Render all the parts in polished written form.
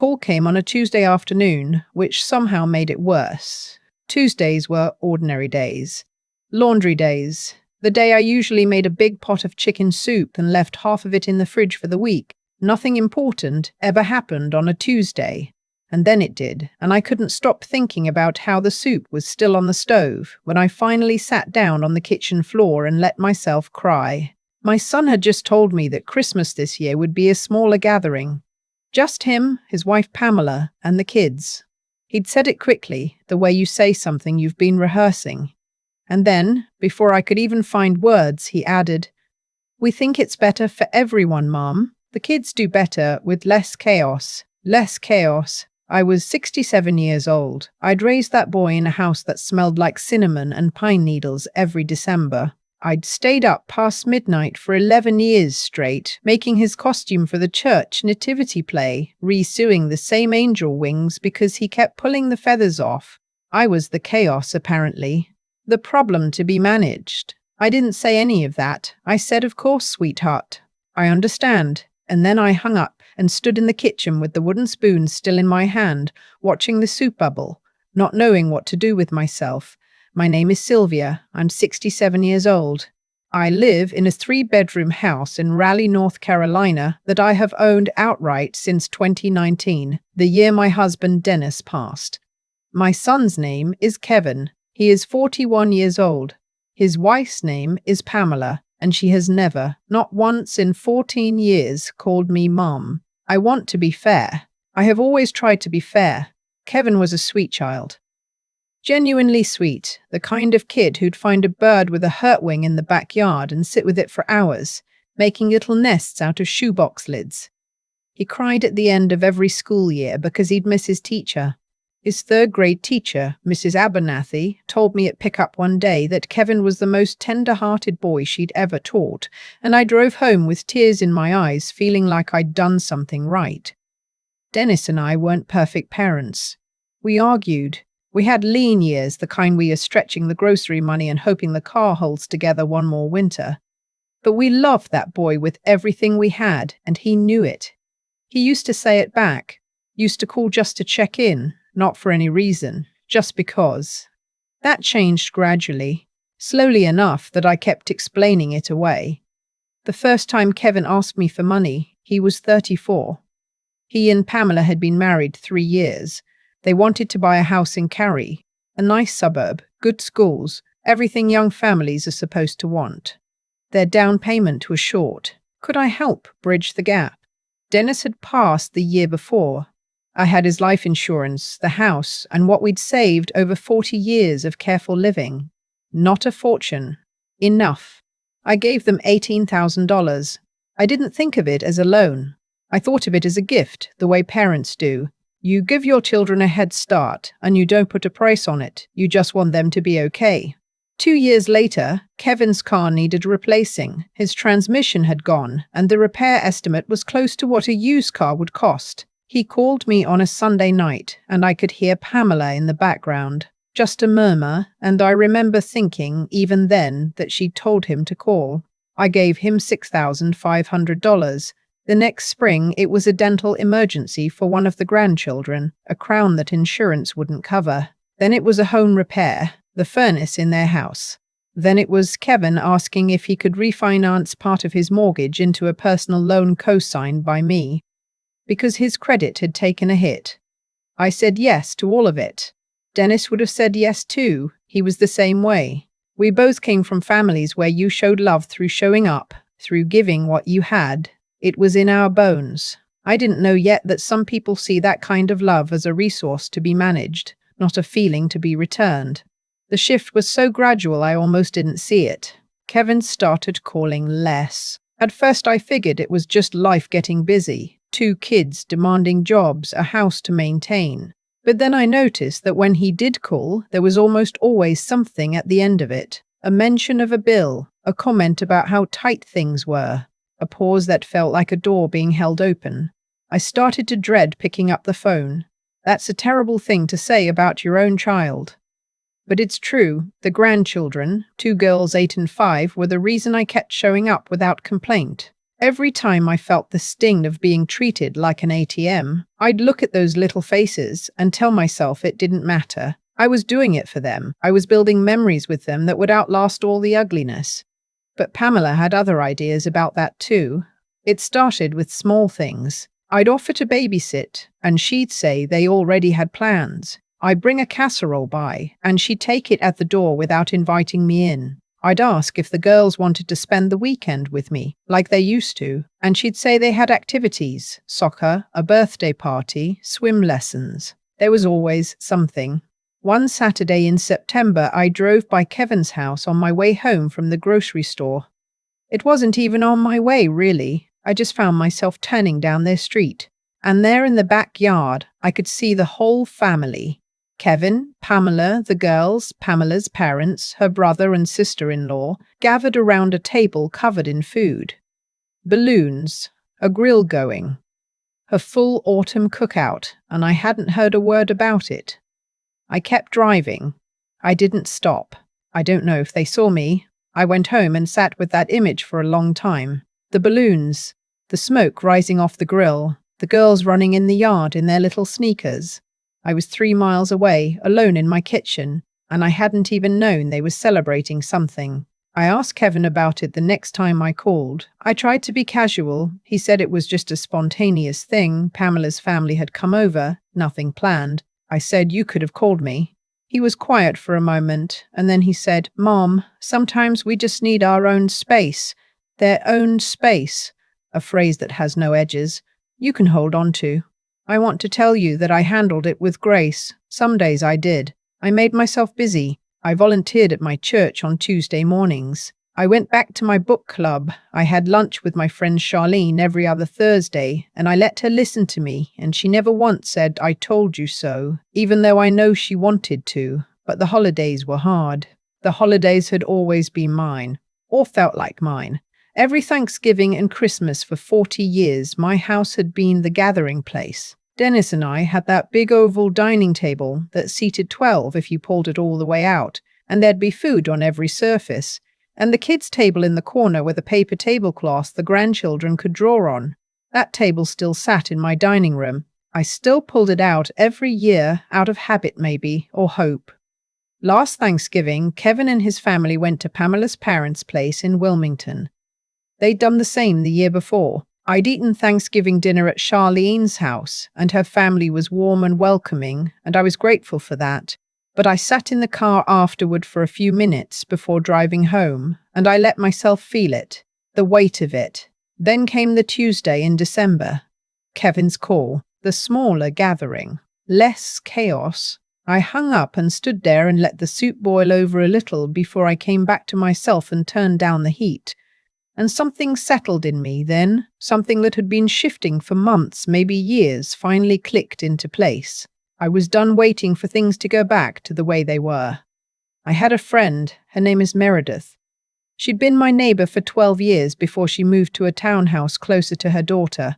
call came on a Tuesday afternoon, which somehow made it worse. Tuesdays were ordinary days. Laundry days. The day I usually made a big pot of chicken soup and left half of it in the fridge for the week. Nothing important ever happened on a Tuesday. And then it did, and I couldn't stop thinking about how the soup was still on the stove when I finally sat down on the kitchen floor and let myself cry. My son had just told me that Christmas this year would be a smaller gathering. Just him, his wife Pamela, and the kids. He'd said it quickly, the way you say something you've been rehearsing. And then, before I could even find words, he added, "We think it's better for everyone, Mom. The kids do better with less chaos." Less chaos. I was 67 years old. I'd raised that boy in a house that smelled like cinnamon and pine needles every December. I'd stayed up past midnight for 11 years straight, making his costume for the church nativity play, re-sewing the same angel wings because he kept pulling the feathers off. I was the chaos, apparently. The problem to be managed. I didn't say any of that. I said, "Of course, sweetheart. I understand." And then I hung up and stood in the kitchen with the wooden spoon still in my hand, watching the soup bubble, not knowing what to do with myself. My name is Sylvia. I'm 67 years old. I live in a 3-bedroom house in Raleigh, North Carolina that I have owned outright since 2019, the year my husband Dennis passed. My son's name is Kevin. He is 41 years old. His wife's name is Pamela, and she has never, not once in 14 years, called me Mom. I want to be fair. I have always tried to be fair. Kevin was a sweet child. Genuinely sweet, the kind of kid who'd find a bird with a hurt wing in the backyard and sit with it for hours, making little nests out of shoebox lids. He cried at the end of every school year because he'd miss his teacher. His third-grade teacher, Mrs. Abernathy, told me at pickup one day that Kevin was the most tender-hearted boy she'd ever taught, and I drove home with tears in my eyes, feeling like I'd done something right. Dennis and I weren't perfect parents. We argued. We had lean years, the kind we are stretching the grocery money and hoping the car holds together one more winter. But we loved that boy with everything we had, and he knew it. He used to say it back, used to call just to check in, not for any reason, just because. That changed gradually, slowly enough that I kept explaining it away. The first time Kevin asked me for money, he was 34. He and Pamela had been married 3 years. They wanted to buy a house in Cary, a nice suburb, good schools, everything young families are supposed to want. Their down payment was short. Could I help bridge the gap? Dennis had passed the year before. I had his life insurance, the house, and what we'd saved over 40 years of careful living. Not a fortune. Enough. I gave them $18,000. I didn't think of it as a loan. I thought of it as a gift, the way parents do. You give your children a head start, and you don't put a price on it. You just want them to be okay. 2 years later, Kevin's car needed replacing. His transmission had gone, and the repair estimate was close to what a used car would cost. He called me on a Sunday night, and I could hear Pamela in the background. Just a murmur, and I remember thinking, even then, that she'd told him to call. I gave him $6,500. The next spring, it was a dental emergency for one of the grandchildren, a crown that insurance wouldn't cover. Then it was a home repair, the furnace in their house. Then it was Kevin asking if he could refinance part of his mortgage into a personal loan co-signed by me, because his credit had taken a hit. I said yes to all of it. Dennis would have said yes too. He was the same way. We both came from families where you showed love through showing up, through giving what you had. It was in our bones. I didn't know yet that some people see that kind of love as a resource to be managed, not a feeling to be returned. The shift was so gradual I almost didn't see it. Kevin started calling less. At first I figured it was just life getting busy. 2 kids, demanding jobs, a house to maintain. But then I noticed that when he did call, there was almost always something at the end of it. A mention of a bill, a comment about how tight things were, a pause that felt like a door being held open. I started to dread picking up the phone. That's a terrible thing to say about your own child. But it's true, the grandchildren, 2 girls 8 and 5, were the reason I kept showing up without complaint. Every time I felt the sting of being treated like an ATM, I'd look at those little faces and tell myself it didn't matter. I was doing it for them. I was building memories with them that would outlast all the ugliness. But Pamela had other ideas about that too. It started with small things. I'd offer to babysit, and she'd say they already had plans. I'd bring a casserole by, and she'd take it at the door without inviting me in. I'd ask if the girls wanted to spend the weekend with me, like they used to, and she'd say they had activities, soccer, a birthday party, swim lessons. There was always something. One Saturday in September, I drove by Kevin's house on my way home from the grocery store. It wasn't even on my way, really. I just found myself turning down their street. And there in the backyard, I could see the whole family. Kevin, Pamela, the girls, Pamela's parents, her brother and sister-in-law, gathered around a table covered in food. Balloons, a grill going, a full autumn cookout, and I hadn't heard a word about it. I kept driving. I didn't stop. I don't know if they saw me. I went home and sat with that image for a long time. The balloons, the smoke rising off the grill, the girls running in the yard in their little sneakers. I was 3 miles away, alone in my kitchen, and I hadn't even known they were celebrating something. I asked Kevin about it the next time I called. I tried to be casual. He said it was just a spontaneous thing. Pamela's family had come over, nothing planned. I said, "You could have called me." He was quiet for a moment, and then he said, "Mom, sometimes we just need our own space. Their own space," a phrase that has no edges. You can hold on to. I want to tell you that I handled it with grace. Some days I did. I made myself busy. I volunteered at my church on Tuesday mornings. I went back to my book club. I had lunch with my friend Charlene every other Thursday, and I let her listen to me, and she never once said, "I told you so," even though I know she wanted to. But the holidays were hard. The holidays had always been mine, or felt like mine. Every Thanksgiving and Christmas for 40 years, my house had been the gathering place. Dennis and I had that big oval dining table that seated 12 if you pulled it all the way out, and there'd be food on every surface. And the kids' table in the corner with a paper tablecloth the grandchildren could draw on. That table still sat in my dining room. I still pulled it out every year, out of habit maybe, or hope. Last Thanksgiving, Kevin and his family went to Pamela's parents' place in Wilmington. They'd done the same the year before. I'd eaten Thanksgiving dinner at Charlene's house, and her family was warm and welcoming, and I was grateful for that. But I sat in the car afterward for a few minutes before driving home, and I let myself feel it, the weight of it. Then came the Tuesday in December. Kevin's call, the smaller gathering, less chaos. I hung up and stood there and let the soup boil over a little before I came back to myself and turned down the heat. And something settled in me then, something that had been shifting for months, maybe years, finally clicked into place. I was done waiting for things to go back to the way they were. I had a friend, her name is Meredith. She'd been my neighbor for 12 years before she moved to a townhouse closer to her daughter,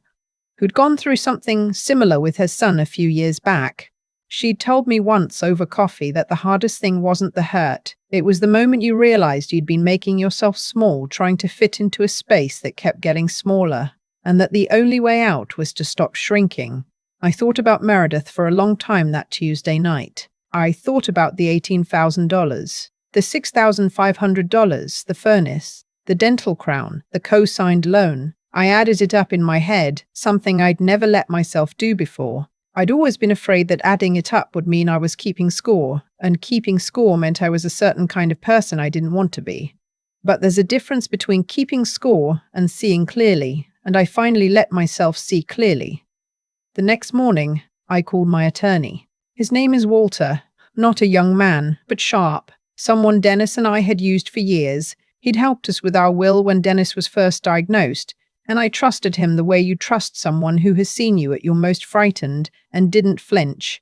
who'd gone through something similar with her son a few years back. She'd told me once over coffee that the hardest thing wasn't the hurt. It was the moment you realized you'd been making yourself small, trying to fit into a space that kept getting smaller, and that the only way out was to stop shrinking. I thought about Meredith for a long time that Tuesday night. I thought about the $18,000, the $6,500, the furnace, the dental crown, the co-signed loan. I added it up in my head, something I'd never let myself do before. I'd always been afraid that adding it up would mean I was keeping score, and keeping score meant I was a certain kind of person I didn't want to be. But there's a difference between keeping score and seeing clearly, and I finally let myself see clearly. The next morning, I called my attorney. His name is Walter, not a young man, but sharp, someone Dennis and I had used for years. He'd helped us with our will when Dennis was first diagnosed, and I trusted him the way you trust someone who has seen you at your most frightened and didn't flinch.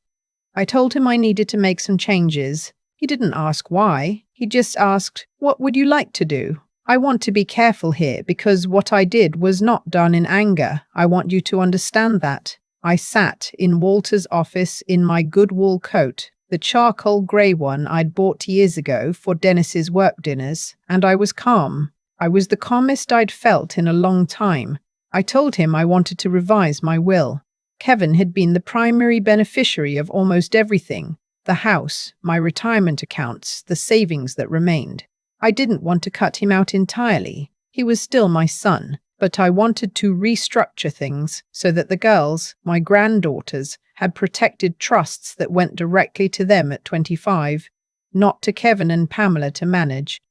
I told him I needed to make some changes. He didn't ask why. He just asked, "What would you like to do?" I want to be careful here because what I did was not done in anger. I want you to understand that. I sat in Walter's office in my good wool coat, the charcoal grey one I'd bought years ago for Dennis's work dinners, and I was calm. I was the calmest I'd felt in a long time. I told him I wanted to revise my will. Kevin had been the primary beneficiary of almost everything: the house, my retirement accounts, the savings that remained. I didn't want to cut him out entirely. He was still my son, but I wanted to restructure things so that the girls, my granddaughters, had protected trusts that went directly to them at 25, not to Kevin and Pamela to manage.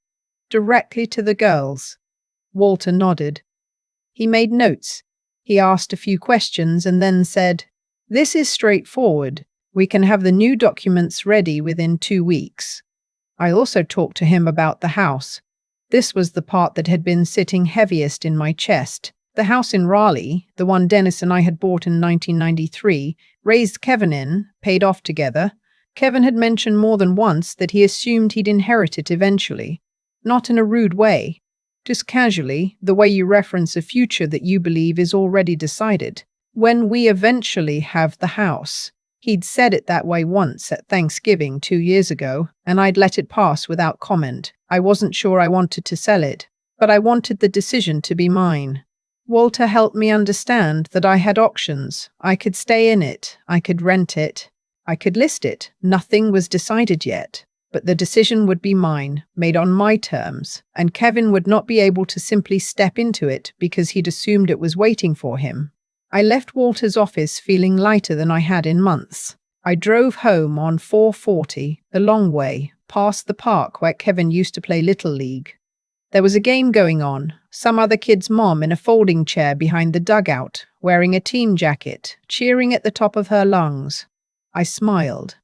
Directly to the girls. Walter nodded. He made notes. He asked a few questions and then said, "This is straightforward. We can have the new documents ready within 2 weeks." I also talked to him about the house. This was the part that had been sitting heaviest in my chest. The house in Raleigh, the one Dennis and I had bought in 1993, raised Kevin in, paid off together. Kevin had mentioned more than once that he assumed he'd inherit it eventually. Not in a rude way, just casually, the way you reference a future that you believe is already decided. When we eventually have the house. He'd said it that way once at Thanksgiving 2 years ago, and I'd let it pass without comment. I wasn't sure I wanted to sell it, but I wanted the decision to be mine. Walter helped me understand that I had options. I could stay in it, I could rent it, I could list it. Nothing was decided yet, but the decision would be mine, made on my terms, and Kevin would not be able to simply step into it because he'd assumed it was waiting for him. I left Walter's office feeling lighter than I had in months. I drove home on 440, the long way, past the park where Kevin used to play Little League. There was a game going on, some other kid's mom in a folding chair behind the dugout, wearing a team jacket, cheering at the top of her lungs. I smiled.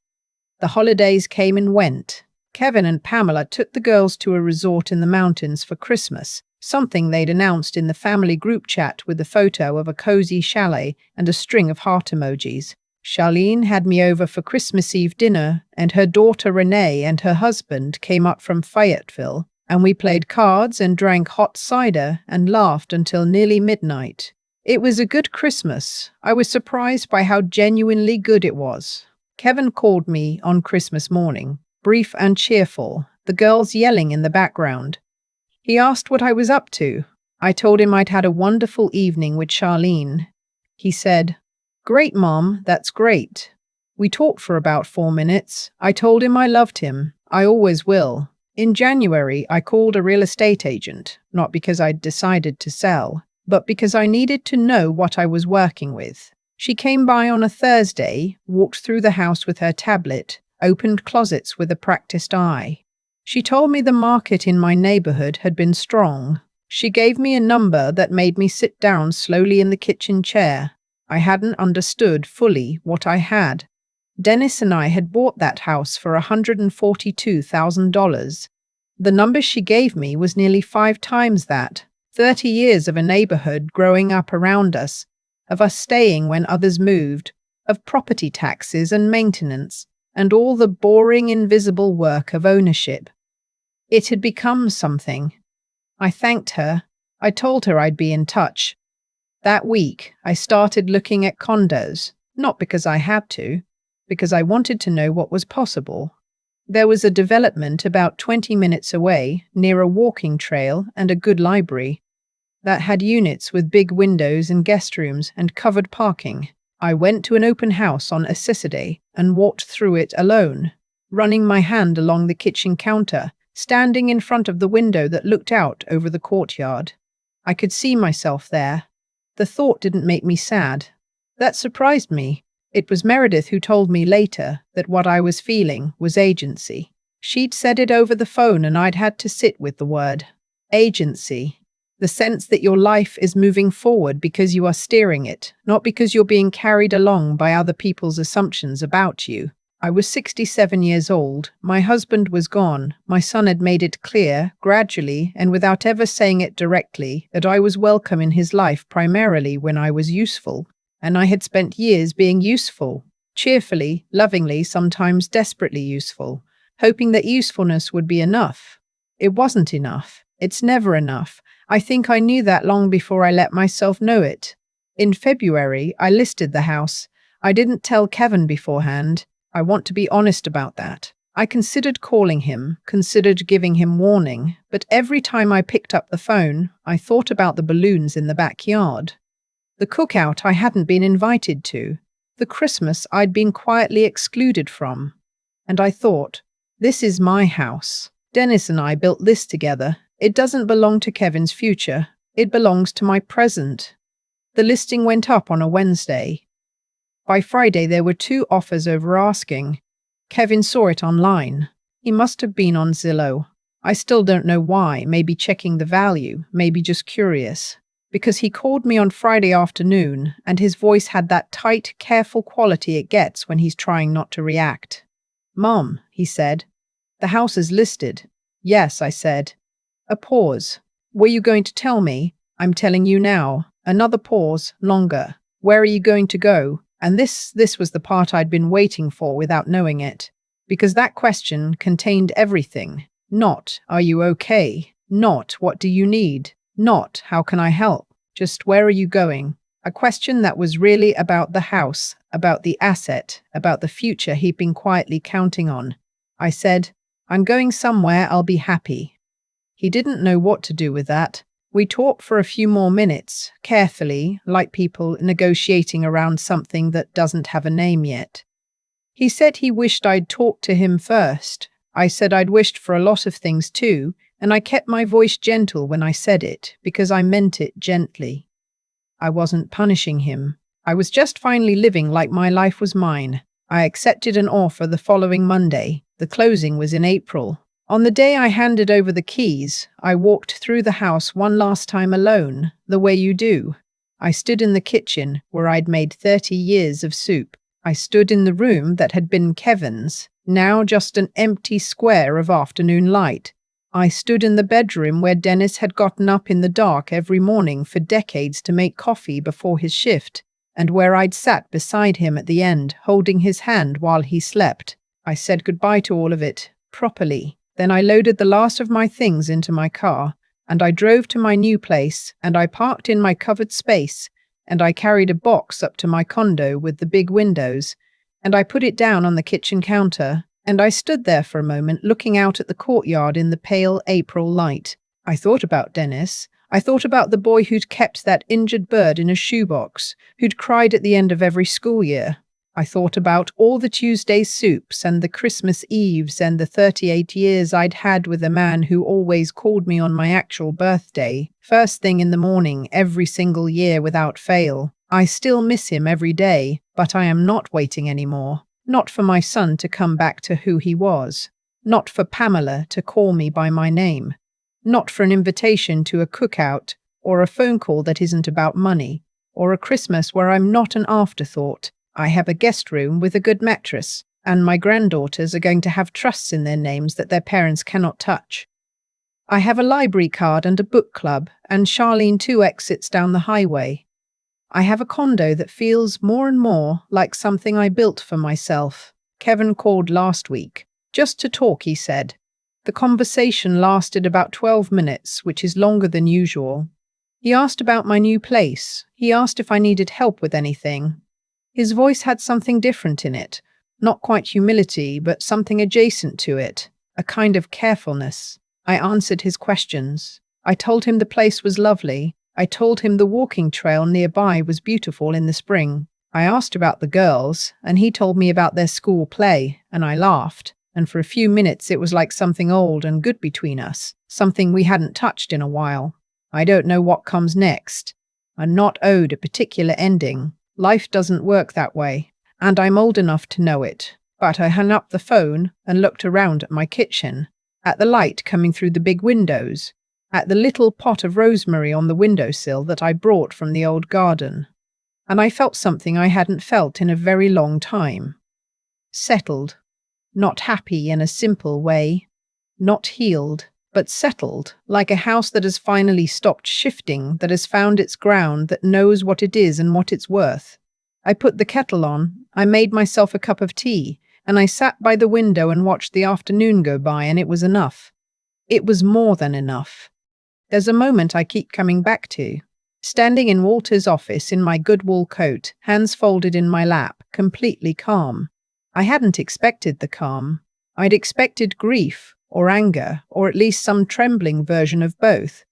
The holidays came and went. Kevin and Pamela took the girls to a resort in the mountains for Christmas, something they'd announced in the family group chat with a photo of a cozy chalet and a string of heart emojis. Charlene had me over for Christmas Eve dinner, and her daughter Renee and her husband came up from Fayetteville, and we played cards and drank hot cider and laughed until nearly midnight. It was a good Christmas. I was surprised by how genuinely good it was. Kevin called me on Christmas morning, brief and cheerful, the girls yelling in the background. He asked what I was up to. I told him I'd had a wonderful evening with Charlene. He said, "Great, Mom, that's great." We talked for about 4 minutes. I told him I loved him. I always will. In January, I called a real estate agent, not because I'd decided to sell, but because I needed to know what I was working with. She came by on a Thursday, walked through the house with her tablet, opened closets with a practiced eye. She told me the market in my neighborhood had been strong. She gave me a number that made me sit down slowly in the kitchen chair. I hadn't understood fully what I had. Dennis and I had bought that house for $142,000. The number she gave me was nearly 5 times that. 30 years of a neighborhood growing up around us, of us staying when others moved, of property taxes and maintenance, and all the boring, invisible work of ownership. It had become something. I thanked her. I told her I'd be in touch. That week, I started looking at condos, not because I had to, because I wanted to know what was possible. There was a development about 20 minutes away, near a walking trail and a good library, that had units with big windows and guest rooms and covered parking. I went to an open house on a Saturday and walked through it alone, running my hand along the kitchen counter, standing in front of the window that looked out over the courtyard. I could see myself there. The thought didn't make me sad. That surprised me. It was Meredith who told me later that what I was feeling was agency. She'd said it over the phone and I'd had to sit with the word. Agency. The sense that your life is moving forward because you are steering it, not because you're being carried along by other people's assumptions about you. I was 67 years old. My husband was gone. My son had made it clear, gradually and without ever saying it directly, that I was welcome in his life primarily when I was useful. And I had spent years being useful, cheerfully, lovingly, sometimes desperately useful, hoping that usefulness would be enough. It wasn't enough. It's never enough. I think I knew that long before I let myself know it. In February, I listed the house. I didn't tell Kevin beforehand. I want to be honest about that. I considered calling him, considered giving him warning, but every time I picked up the phone, I thought about the balloons in the backyard. The cookout I hadn't been invited to, the Christmas I'd been quietly excluded from. And I thought, this is my house. Dennis and I built this together. It doesn't belong to Kevin's future. It belongs to my present. The listing went up on a Wednesday. By Friday, there were 2 offers over asking. Kevin saw it online. He must have been on Zillow. I still don't know why, maybe checking the value, maybe just curious. Because he called me on Friday afternoon, and his voice had that tight, careful quality it gets when he's trying not to react. "Mom," he said, "the house is listed." "Yes," I said. A pause. "Were you going to tell me?" "I'm telling you now." Another pause, longer. "Where are you going to go?" And this was the part I'd been waiting for without knowing it. Because that question contained everything. Not, "Are you okay?" Not, "What do you need?" Not, "How can I help?" Just, "Where are you going?" A question that was really about the house, about the asset, about the future he'd been quietly counting on. I said, "I'm going somewhere I'll be happy." He didn't know what to do with that. We talked for a few more minutes, carefully, like people negotiating around something that doesn't have a name yet. He said he wished I'd talked to him first. I said I'd wished for a lot of things too, and I kept my voice gentle when I said it, because I meant it gently. I wasn't punishing him. I was just finally living like my life was mine. I accepted an offer the following Monday. The closing was in April. On the day I handed over the keys, I walked through the house one last time alone, the way you do. I stood in the kitchen, where I'd made 30 years of soup. I stood in the room that had been Kevin's, now just an empty square of afternoon light. I stood in the bedroom where Dennis had gotten up in the dark every morning for decades to make coffee before his shift, and where I'd sat beside him at the end, holding his hand while he slept. I said goodbye to all of it, properly. Then I loaded the last of my things into my car, and I drove to my new place, and I parked in my covered space, and I carried a box up to my condo with the big windows, and I put it down on the kitchen counter, and I stood there for a moment looking out at the courtyard in the pale April light. I thought about Dennis. I thought about the boy who'd kept that injured bird in a shoebox, who'd cried at the end of every school year. I thought about all the Tuesday soups and the Christmas Eves and the 38 years I'd had with a man who always called me on my actual birthday, first thing in the morning every single year without fail. I still miss him every day, but I am not waiting anymore. Not for my son to come back to who he was. Not for Pamela to call me by my name. Not for an invitation to a cookout, or a phone call that isn't about money, or a Christmas where I'm not an afterthought. I have a guest room with a good mattress, and my granddaughters are going to have trusts in their names that their parents cannot touch. I have a library card and a book club, and Charlene 2 exits down the highway. I have a condo that feels more and more like something I built for myself. Kevin called last week, just to talk, he said. The conversation lasted about 12 minutes, which is longer than usual. He asked about my new place. He asked if I needed help with anything. His voice had something different in it, not quite humility, but something adjacent to it, a kind of carefulness. I answered his questions. I told him the place was lovely. I told him the walking trail nearby was beautiful in the spring. I asked about the girls, and he told me about their school play, and I laughed. And for a few minutes it was like something old and good between us, something we hadn't touched in a while. I don't know what comes next. I'm not owed a particular ending. Life doesn't work that way, and I'm old enough to know it. But I hung up the phone and looked around at my kitchen, at the light coming through the big windows, at the little pot of rosemary on the windowsill that I brought from the old garden. And I felt something I hadn't felt in a very long time. Settled. Not happy in a simple way. Not healed, but settled, like a house that has finally stopped shifting, that has found its ground, that knows what it is and what it's worth. I put the kettle on, I made myself a cup of tea, and I sat by the window and watched the afternoon go by, and it was enough. It was more than enough. There's a moment I keep coming back to. Standing in Walter's office in my good wool coat, hands folded in my lap, completely calm. I hadn't expected the calm. I'd expected grief or anger, or at least some trembling version of both.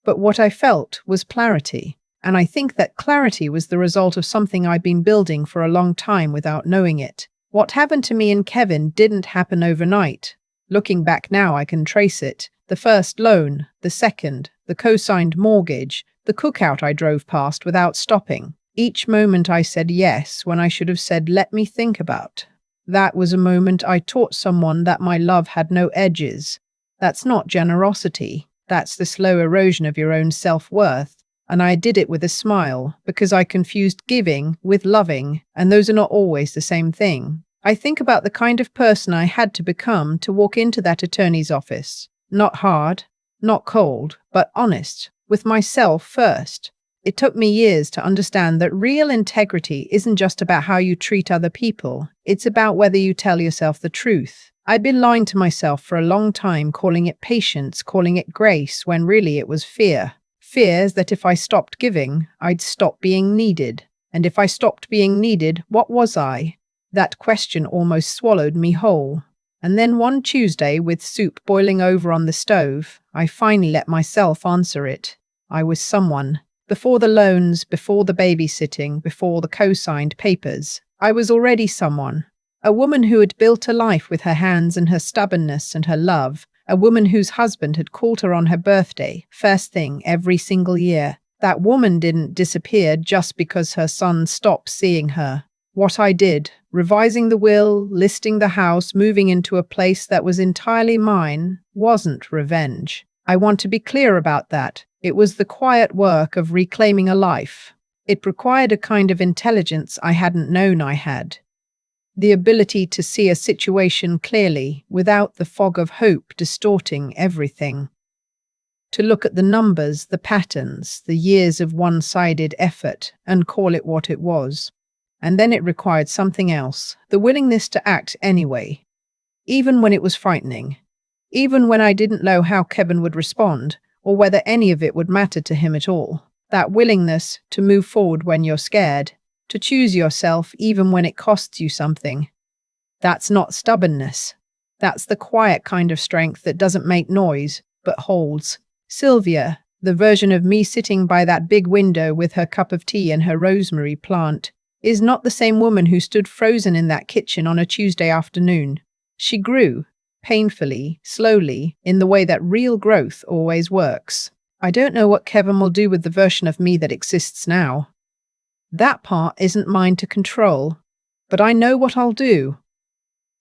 But what I felt was clarity. And I think that clarity was the result of something I'd been building for a long time without knowing it. What happened to me and Kevin didn't happen overnight. Looking back now, I can trace it. The first loan, the second, the co-signed mortgage, the cookout I drove past without stopping. Each moment I said yes when I should have said let me think about. That was a moment I taught someone that my love had no edges. That's not generosity. That's the slow erosion of your own self-worth. And I did it with a smile, because I confused giving with loving, and those are not always the same thing. I think about the kind of person I had to become to walk into that attorney's office. Not hard, not cold, but honest, with myself first. It took me years to understand that real integrity isn't just about how you treat other people, it's about whether you tell yourself the truth. I'd been lying to myself for a long time, calling it patience, calling it grace, when really it was fear. Fears that if I stopped giving, I'd stop being needed. And if I stopped being needed, what was I? That question almost swallowed me whole. And then one Tuesday, with soup boiling over on the stove, I finally let myself answer it. I was someone. Before the loans, before the babysitting, before the co-signed papers, I was already someone. A woman who had built a life with her hands and her stubbornness and her love. A woman whose husband had called her on her birthday, first thing every single year. That woman didn't disappear just because her son stopped seeing her. What I did, revising the will, listing the house, moving into a place that was entirely mine, wasn't revenge. I want to be clear about that. It was the quiet work of reclaiming a life. It required a kind of intelligence I hadn't known I had. The ability to see a situation clearly without the fog of hope distorting everything. To look at the numbers, the patterns, the years of one-sided effort and call it what it was. And then it required something else, the willingness to act anyway. Even when it was frightening. Even when I didn't know how Kevin would respond or whether any of it would matter to him at all. That willingness to move forward when you're scared. To choose yourself even when it costs you something. That's not stubbornness. That's the quiet kind of strength that doesn't make noise, but holds. Sylvia, the version of me sitting by that big window with her cup of tea and her rosemary plant, is not the same woman who stood frozen in that kitchen on a Tuesday afternoon. She grew, painfully, slowly, in the way that real growth always works. I don't know what Kevin will do with the version of me that exists now. That part isn't mine to control, but I know what I'll do.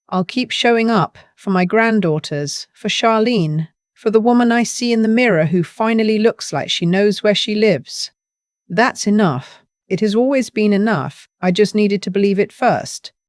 I'll keep showing up for my granddaughters, for Charlene, for the woman I see in the mirror who finally looks like she knows where she lives. That's enough. It has always been enough. I just needed to believe it first.